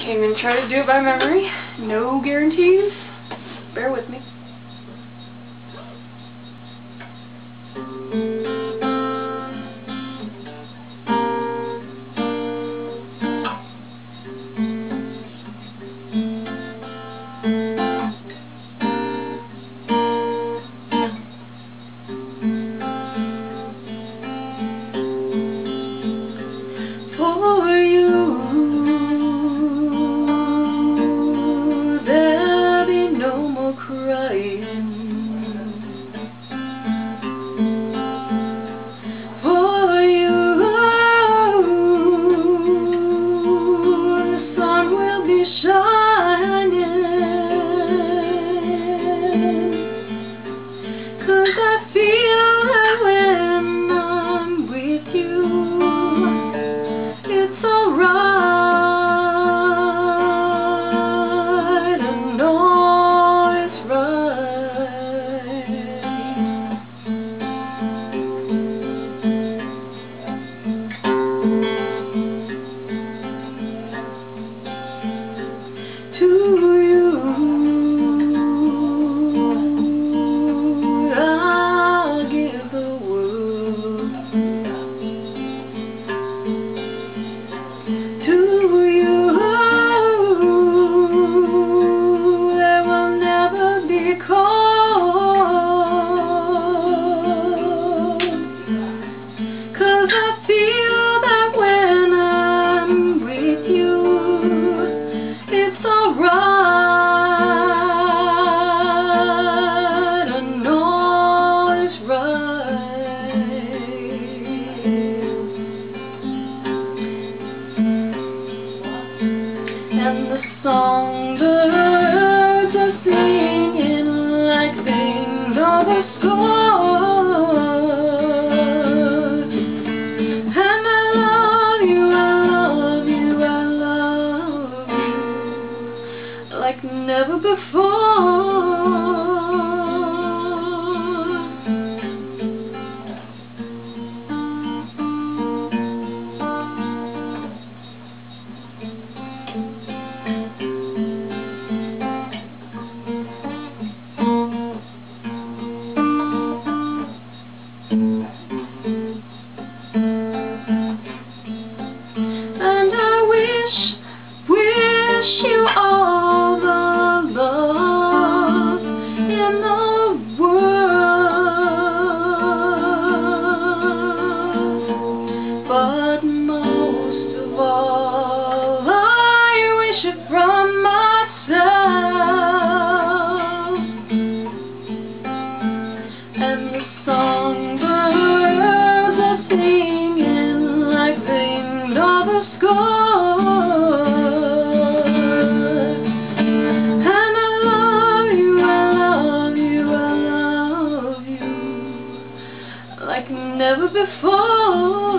I'm going to try to do it by memory. No guarantees. Bear with me. For you, there'll be no more crying. For you, the sun will be shining. 'Cause I feel that when I'm with you, it's alright, I know it's right. To you, I'll give the world. To you, there will never be cold. 'Cause I feel that when I'm with you, it's alright, I know it's right. And the songbirds are singing like they know the score. And I love you, I love you, I love you like never before. And I wish you all the love in the world. But most of all, I wish it from myself. And the songbirds are singing like they know the score. And I love you, I love you, I love you like never before.